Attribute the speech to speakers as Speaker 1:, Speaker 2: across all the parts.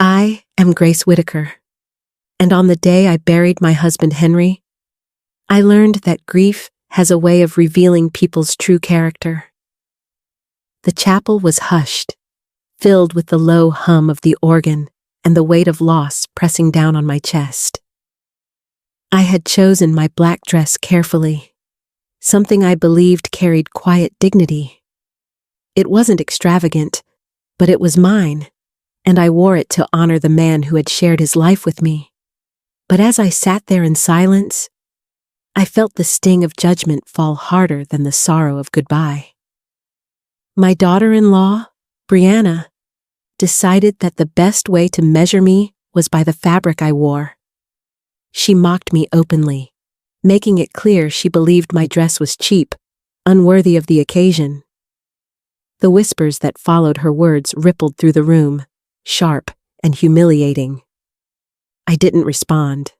Speaker 1: I am Grace Whitaker, and on the day I buried my husband Henry, I learned that grief has a way of revealing people's true character. The chapel was hushed, filled with the low hum of the organ and the weight of loss pressing down on my chest. I had chosen my black dress carefully, something I believed carried quiet dignity. It wasn't extravagant, but it was mine, and I wore it to honor the man who had shared his life with me. But as I sat there in silence, I felt the sting of judgment fall harder than the sorrow of goodbye. My daughter-in-law, Brianna, decided that the best way to measure me was by the fabric I wore. She mocked me openly, making it clear she believed my dress was cheap, unworthy of the occasion. The whispers that followed her words rippled through the room, sharp and humiliating. I didn't respond.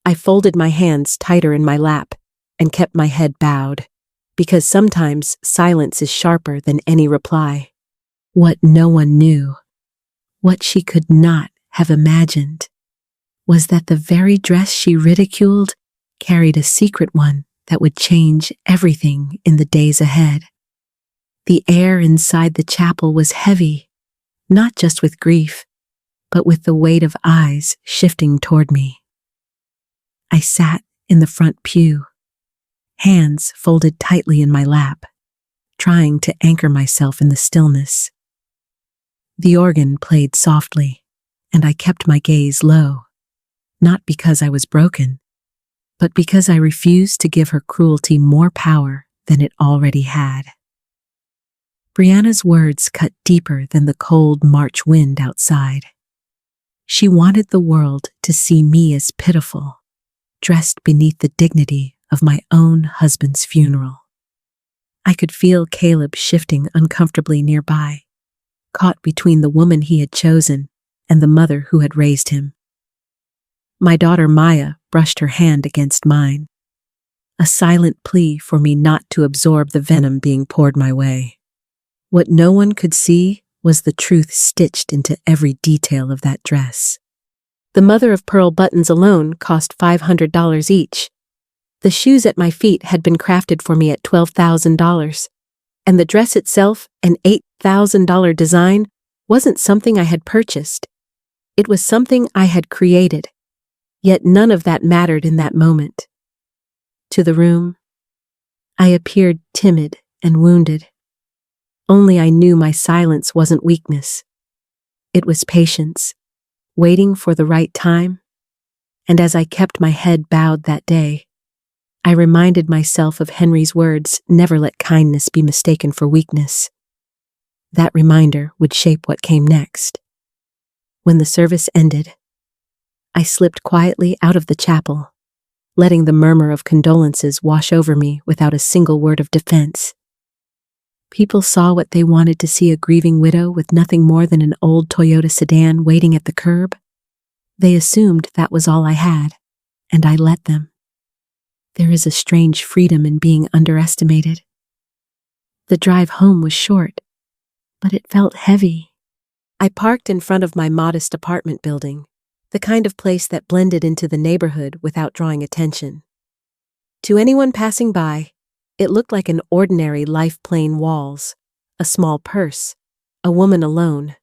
Speaker 1: I folded my hands tighter in my lap and kept my head bowed, because sometimes silence is sharper than any reply. What no one knew, what she could not have imagined, was that the very dress she ridiculed carried a secret one that would change everything in the days ahead. The air inside the chapel was heavy, not just with grief, but with the weight of eyes shifting toward me. I sat in the front pew, hands folded tightly in my lap, trying to anchor myself in the stillness. The organ played softly, and I kept my gaze low, not because I was broken, but because I refused to give her cruelty more power than it already had. Brianna's words cut deeper than the cold March wind outside. She wanted the world to see me as pitiful, dressed beneath the dignity of my own husband's funeral. I could feel Caleb shifting uncomfortably nearby, caught between the woman he had chosen and the mother who had raised him. My daughter Maya brushed her hand against mine, a silent plea for me not to absorb the venom being poured my way. What no one could see was the truth stitched into every detail of that dress. The mother-of-pearl buttons alone cost $500 each. The shoes at my feet had been crafted for me at $12,000, and the dress itself, an $8,000 design, wasn't something I had purchased. It was something I had created, yet none of that mattered in that moment. To the room, I appeared timid and wounded. Only I knew my silence wasn't weakness. It was patience, waiting for the right time. And as I kept my head bowed that day, I reminded myself of Henry's words, "Never let kindness be mistaken for weakness." That reminder would shape what came next. When the service ended, I slipped quietly out of the chapel, letting the murmur of condolences wash over me without a single word of defense. People saw what they wanted to see: a grieving widow with nothing more than an old Toyota sedan waiting at the curb. They assumed that was all I had, and I let them. There is a strange freedom in being underestimated. The drive home was short, but it felt heavy. I parked in front of my modest apartment building, the kind of place that blended into the neighborhood without drawing attention. To anyone passing by, it looked like an ordinary life: plain walls, a small purse, a woman alone.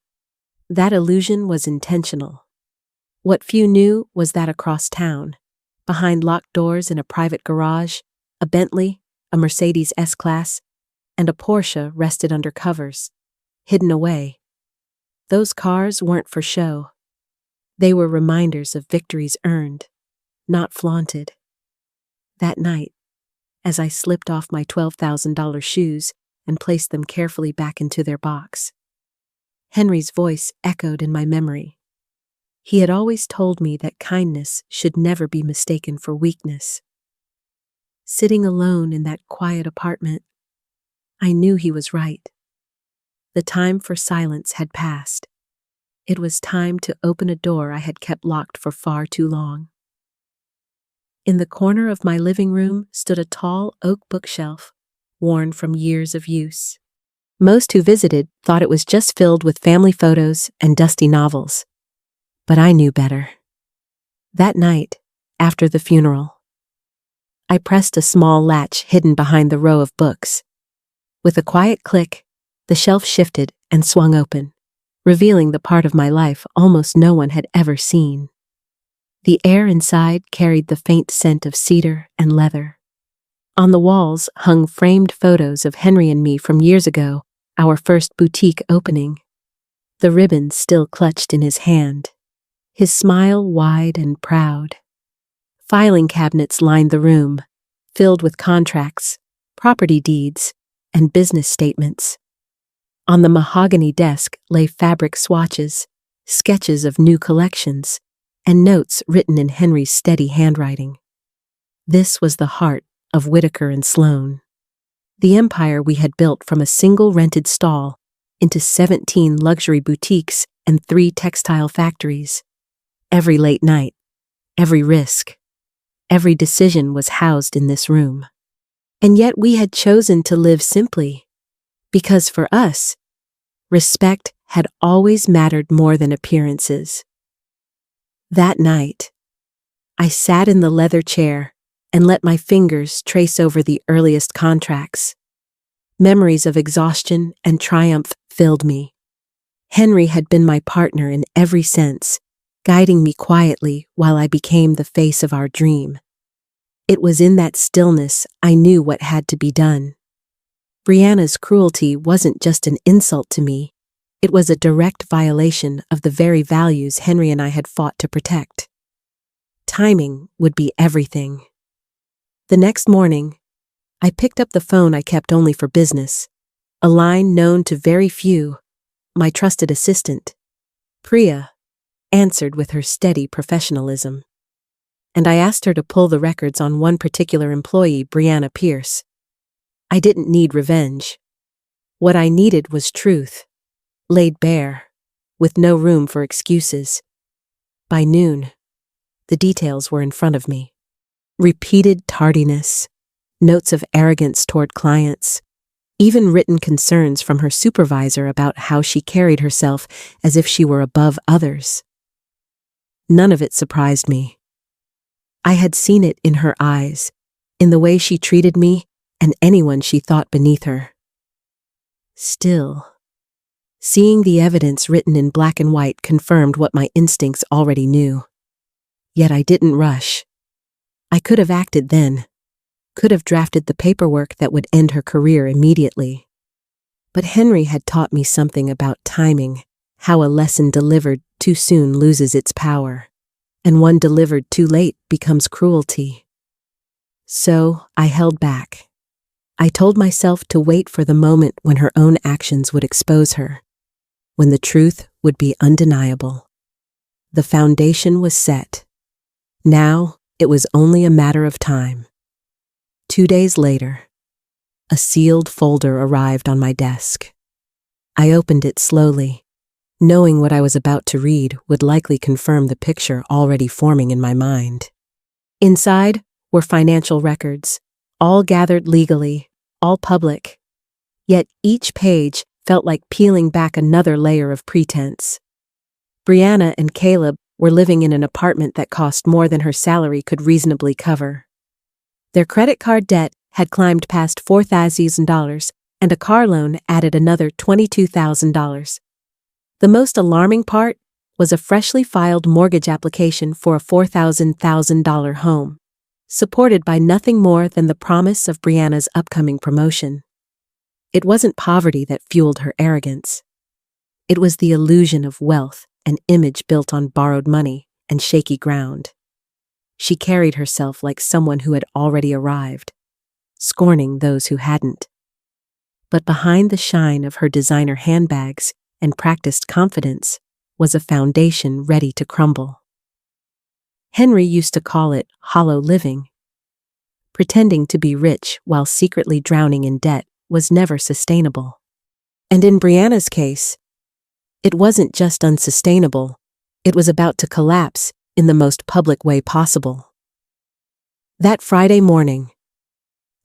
Speaker 1: That illusion was intentional. What few knew was that across town, behind locked doors in a private garage, a Bentley, a Mercedes S-Class, and a Porsche rested under covers, hidden away. Those cars weren't for show. They were reminders of victories earned, not flaunted. That night, as I slipped off my $12,000 shoes and placed them carefully back into their box, Henry's voice echoed in my memory. He had always told me that kindness should never be mistaken for weakness. Sitting alone in that quiet apartment, I knew he was right. The time for silence had passed. It was time to open a door I had kept locked for far too long. In the corner of my living room stood a tall oak bookshelf, worn from years of use. Most who visited thought it was just filled with family photos and dusty novels. But I knew better. That night, after the funeral, I pressed a small latch hidden behind the row of books. With a quiet click, the shelf shifted and swung open, revealing the part of my life almost no one had ever seen. The air inside carried the faint scent of cedar and leather. On the walls hung framed photos of Henry and me from years ago, our first boutique opening. The ribbon still clutched in his hand, his smile wide and proud. Filing cabinets lined the room, filled with contracts, property deeds, and business statements. On the mahogany desk lay fabric swatches, sketches of new collections, and notes written in Henry's steady handwriting. This was the heart of Whitaker and Sloan, the empire we had built from a single rented stall into 17 luxury boutiques and 3 textile factories. Every late night, every risk, every decision was housed in this room. And yet we had chosen to live simply, because for us, respect had always mattered more than appearances. That night, I sat in the leather chair and let my fingers trace over the earliest contracts. Memories of exhaustion and triumph filled me. Henry had been my partner in every sense, guiding me quietly while I became the face of our dream. It was in that stillness I knew what had to be done. Brianna's cruelty wasn't just an insult to me, it was a direct violation of the very values Henry and I had fought to protect. Timing would be everything. The next morning, I picked up the phone I kept only for business, a line known to very few. My trusted assistant, Priya, answered with her steady professionalism. And I asked her to pull the records on one particular employee, Brianna Pierce. I didn't need revenge. What I needed was truth, laid bare, with no room for excuses. By noon, the details were in front of me. Repeated tardiness, notes of arrogance toward clients, even written concerns from her supervisor about how she carried herself as if she were above others. None of it surprised me. I had seen it in her eyes, in the way she treated me and anyone she thought beneath her. Still, seeing the evidence written in black and white confirmed what my instincts already knew. Yet I didn't rush. I could have acted then, could have drafted the paperwork that would end her career immediately. But Henry had taught me something about timing, how a lesson delivered too soon loses its power, and one delivered too late becomes cruelty. So I held back. I told myself to wait for the moment when her own actions would expose her, when the truth would be undeniable. The foundation was set. Now it was only a matter of time. 2 days later, a sealed folder arrived on my desk. I opened it slowly, knowing what I was about to read would likely confirm the picture already forming in my mind. Inside were financial records, all gathered legally, all public. Yet each page felt like peeling back another layer of pretense. Brianna and Caleb were living in an apartment that cost more than her salary could reasonably cover. Their credit card debt had climbed past $4,000, and a car loan added another $22,000. The most alarming part was a freshly filed mortgage application for a $4,000 home, supported by nothing more than the promise of Brianna's upcoming promotion. It wasn't poverty that fueled her arrogance. It was the illusion of wealth, an image built on borrowed money and shaky ground. She carried herself like someone who had already arrived, scorning those who hadn't. But behind the shine of her designer handbags and practiced confidence was a foundation ready to crumble. Henry used to call it hollow living. Pretending to be rich while secretly drowning in debt was never sustainable. And in Brianna's case, it wasn't just unsustainable, it was about to collapse in the most public way possible. That Friday morning,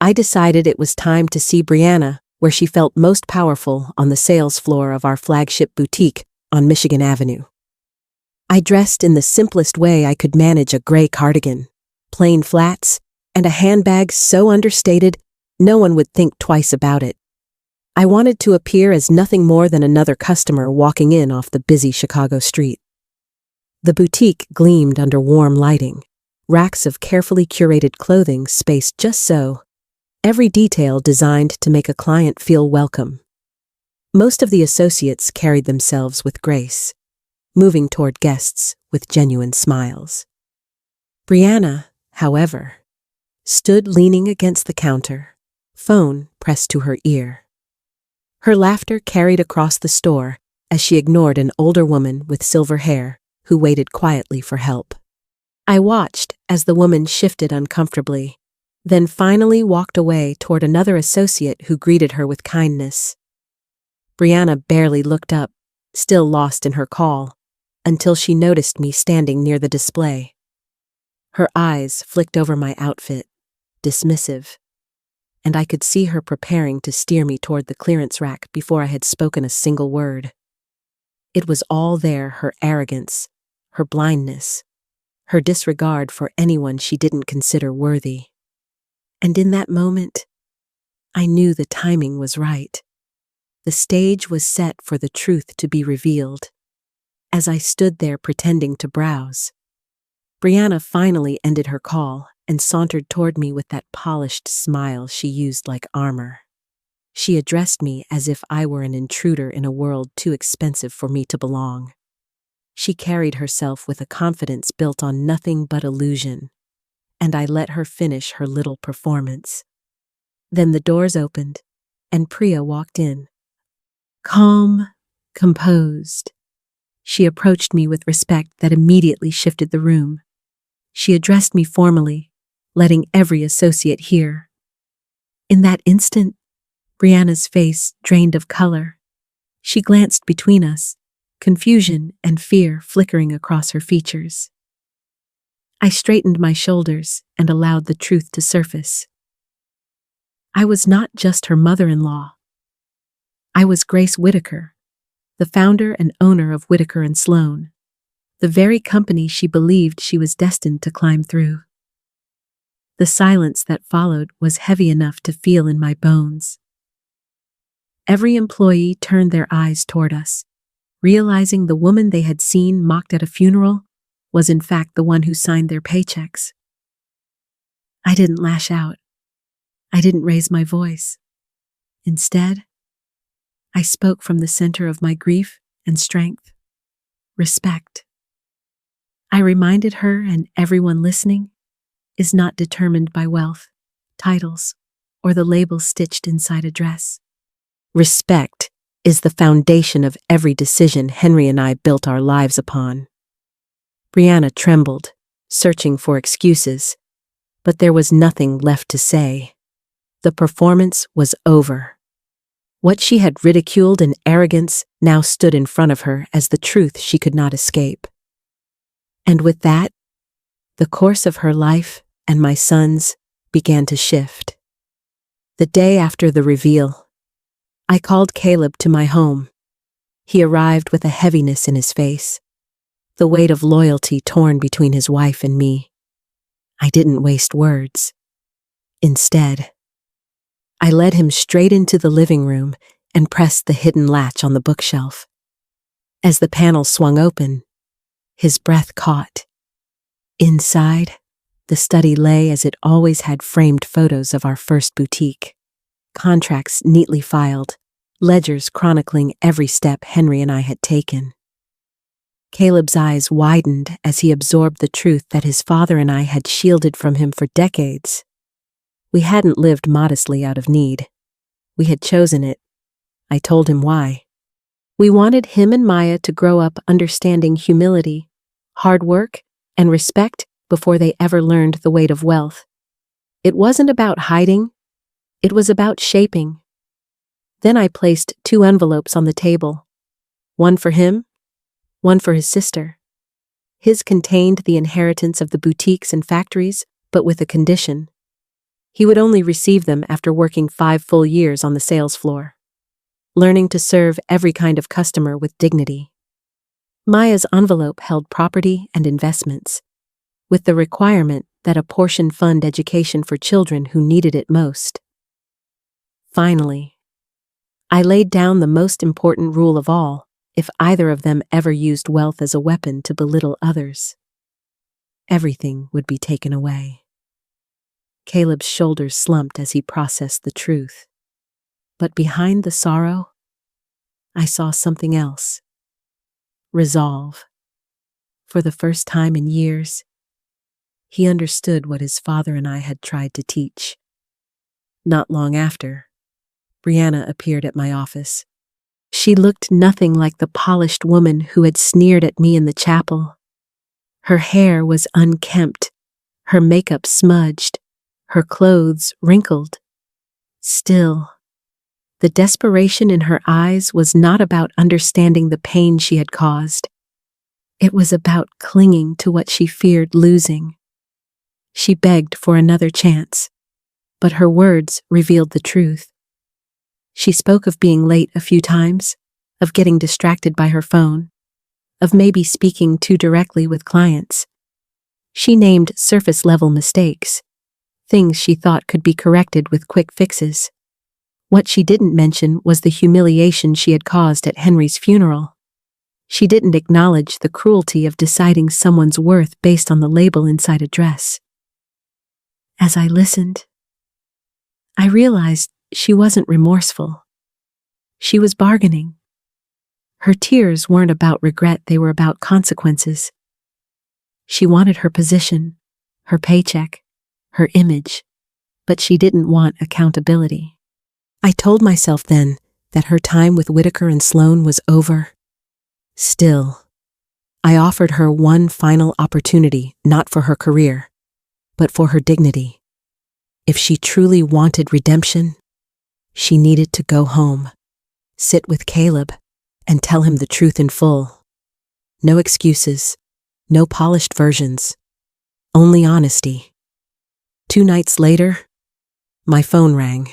Speaker 1: I decided it was time to see Brianna where she felt most powerful on the sales floor of our flagship boutique on Michigan Avenue. I dressed in the simplest way I could manage: a gray cardigan, plain flats, and a handbag so understated no one would think twice about it. I wanted to appear as nothing more than another customer walking in off the busy Chicago street. The boutique gleamed under warm lighting, racks of carefully curated clothing spaced just so, every detail designed to make a client feel welcome. Most of the associates carried themselves with grace, moving toward guests with genuine smiles. Brianna, however, stood leaning against the counter, phone pressed to her ear. Her laughter carried across the store as she ignored an older woman with silver hair who waited quietly for help. I watched as the woman shifted uncomfortably, then finally walked away toward another associate who greeted her with kindness. Brianna barely looked up, still lost in her call, until she noticed me standing near the display. Her eyes flicked over my outfit, dismissive, and I could see her preparing to steer me toward the clearance rack before I had spoken a single word. It was all there: her arrogance, her blindness, her disregard for anyone she didn't consider worthy. And in that moment, I knew the timing was right. The stage was set for the truth to be revealed. As I stood there pretending to browse, Brianna finally ended her call and sauntered toward me with that polished smile she used like armor. She addressed me as if I were an intruder in a world too expensive for me to belong. She carried herself with a confidence built on nothing but illusion, and I let her finish her little performance. Then the doors opened, and Priya walked in. Calm, composed. She approached me with respect that immediately shifted the room. She addressed me formally, letting every associate hear. In that instant, Brianna's face drained of color. She glanced between us, confusion and fear flickering across her features. I straightened my shoulders and allowed the truth to surface. I was not just her mother-in-law. I was Grace Whitaker, the founder and owner of Whitaker & Sloan, the very company she believed she was destined to climb through. The silence that followed was heavy enough to feel in my bones. Every employee turned their eyes toward us, realizing the woman they had seen mocked at a funeral was in fact the one who signed their paychecks. I didn't lash out. I didn't raise my voice. Instead, I spoke from the center of my grief and strength: respect. I reminded her and everyone listening is not determined by wealth, titles, or the labels stitched inside a dress. Respect is the foundation of every decision Henry and I built our lives upon. Brianna trembled, searching for excuses, but there was nothing left to say. The performance was over. What she had ridiculed in arrogance now stood in front of her as the truth she could not escape. And with that, the course of her life and my son's began to shift. The day after the reveal, I called Caleb to my home. He arrived with a heaviness in his face, the weight of loyalty torn between his wife and me. I didn't waste words. Instead, I led him straight into the living room and pressed the hidden latch on the bookshelf. As the panel swung open, his breath caught. Inside, the study lay as it always had: framed photos of our first boutique, contracts neatly filed, ledgers chronicling every step Henry and I had taken. Caleb's eyes widened as he absorbed the truth that his father and I had shielded from him for decades. We hadn't lived modestly out of need. We had chosen it. I told him why. We wanted him and Maya to grow up understanding humility, hard work, and respect before they ever learned the weight of wealth. It wasn't about hiding. It was about shaping. Then I placed 2 envelopes on the table. One for him, one for his sister. His contained the inheritance of the boutiques and factories, but with a condition. He would only receive them after working 5 full years on the sales floor, learning to serve every kind of customer with dignity. Maya's envelope held property and investments, with the requirement that a portion fund education for children who needed it most. Finally, I laid down the most important rule of all: if either of them ever used wealth as a weapon to belittle others, everything would be taken away. Caleb's shoulders slumped as he processed the truth. But behind the sorrow, I saw something else. Resolve. For the first time in years, he understood what his father and I had tried to teach. Not long after, Brianna appeared at my office. She looked nothing like the polished woman who had sneered at me in the chapel. Her hair was unkempt, her makeup smudged, her clothes wrinkled. Still, the desperation in her eyes was not about understanding the pain she had caused. It was about clinging to what she feared losing. She begged for another chance, but her words revealed the truth. She spoke of being late a few times, of getting distracted by her phone, of maybe speaking too directly with clients. She named surface-level mistakes, things she thought could be corrected with quick fixes. What she didn't mention was the humiliation she had caused at Henry's funeral. She didn't acknowledge the cruelty of deciding someone's worth based on the label inside a dress. As I listened, I realized she wasn't remorseful. She was bargaining. Her tears weren't about regret, they were about consequences. She wanted her position, her paycheck, her image, but she didn't want accountability. I told myself then that her time with Whitaker and Sloan was over. Still, I offered her one final opportunity, not for her career, but for her dignity. If she truly wanted redemption, she needed to go home, sit with Caleb, and tell him the truth in full. No excuses, no polished versions, only honesty. 2 nights later, my phone rang.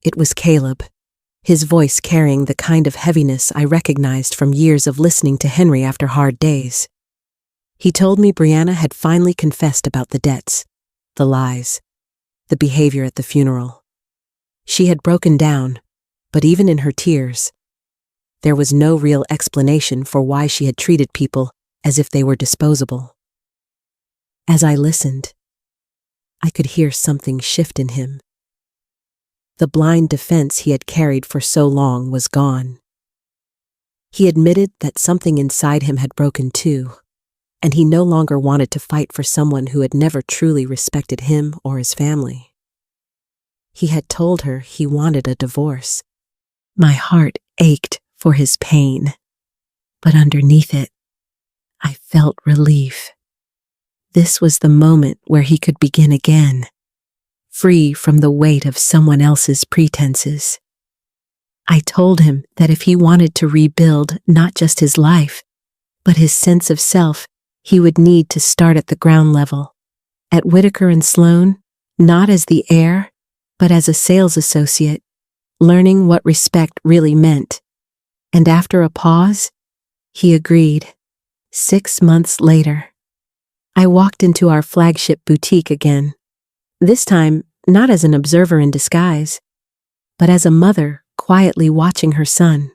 Speaker 1: It was Caleb, his voice carrying the kind of heaviness I recognized from years of listening to Henry after hard days. He told me Brianna had finally confessed about the debts, the lies, the behavior at the funeral. She had broken down, but even in her tears, there was no real explanation for why she had treated people as if they were disposable. As I listened, I could hear something shift in him. The blind defense he had carried for so long was gone. He admitted that something inside him had broken too, and he no longer wanted to fight for someone who had never truly respected him or his family. He had told her he wanted a divorce. My heart ached for his pain, but underneath it, I felt relief. This was the moment where he could begin again, free from the weight of someone else's pretenses. I told him that if he wanted to rebuild not just his life, but his sense of self, he would need to start at the ground level. At Whitaker and Sloan, not as the heir, but as a sales associate, learning what respect really meant. And after a pause, he agreed. 6 months later, I walked into our flagship boutique again. This time, not as an observer in disguise, but as a mother quietly watching her son.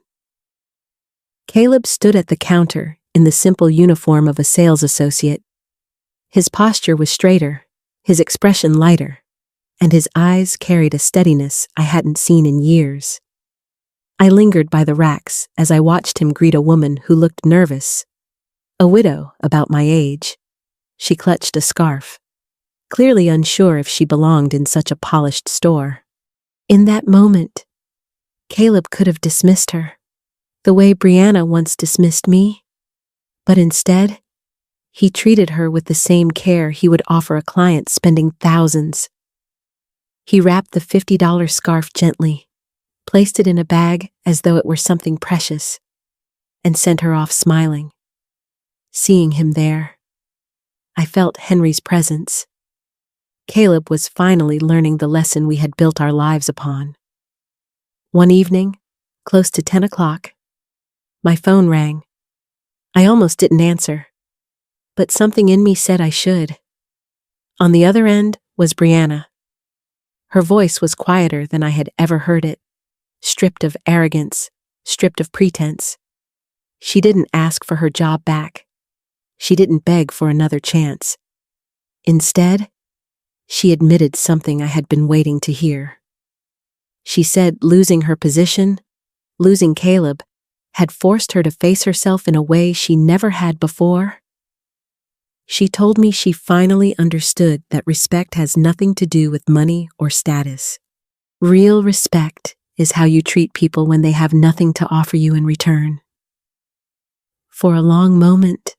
Speaker 1: Caleb stood at the counter in the simple uniform of a sales associate. His posture was straighter, his expression lighter, and his eyes carried a steadiness I hadn't seen in years. I lingered by the racks as I watched him greet a woman who looked nervous, a widow about my age. She clutched a scarf, clearly unsure if she belonged in such a polished store. In that moment, Caleb could have dismissed her, the way Brianna once dismissed me, but instead, he treated her with the same care he would offer a client spending thousands. He wrapped the $50 scarf gently, placed it in a bag as though it were something precious, and sent her off smiling. Seeing him there, I felt Henry's presence. Caleb was finally learning the lesson we had built our lives upon. One evening, close to 10 o'clock, my phone rang. I almost didn't answer, but something in me said I should. On the other end was Brianna. Her voice was quieter than I had ever heard it, stripped of arrogance, stripped of pretense. She didn't ask for her job back. She didn't beg for another chance. Instead, she admitted something I had been waiting to hear. She said losing her position, losing Caleb, had forced her to face herself in a way she never had before. She told me she finally understood that respect has nothing to do with money or status. Real respect is how you treat people when they have nothing to offer you in return. For a long moment,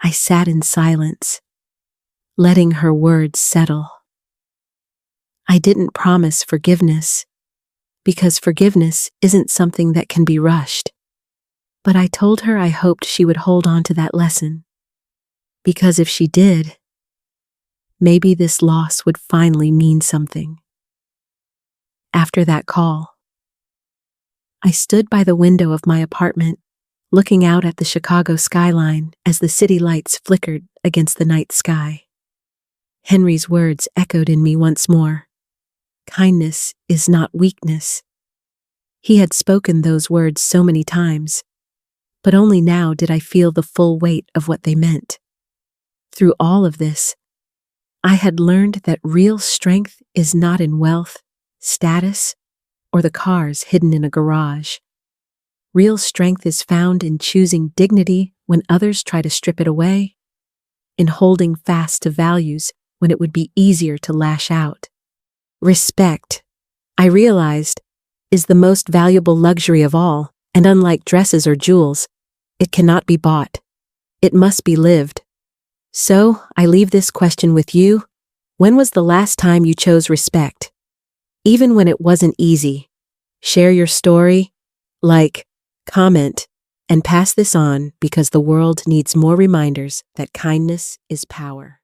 Speaker 1: I sat in silence, letting her words settle. I didn't promise forgiveness, because forgiveness isn't something that can be rushed. But I told her I hoped she would hold on to that lesson, because if she did, maybe this loss would finally mean something. After that call, I stood by the window of my apartment, looking out at the Chicago skyline as the city lights flickered against the night sky. Henry's words echoed in me once more. Kindness is not weakness. He had spoken those words so many times, but only now did I feel the full weight of what they meant. Through all of this, I had learned that real strength is not in wealth, status, or the cars hidden in a garage. Real strength is found in choosing dignity when others try to strip it away, in holding fast to values when it would be easier to lash out. Respect, I realized, is the most valuable luxury of all, and unlike dresses or jewels, it cannot be bought. It must be lived. So, I leave this question with you. When was the last time you chose respect? Even when it wasn't easy. Share your story, like, comment, and pass this on because the world needs more reminders that kindness is power.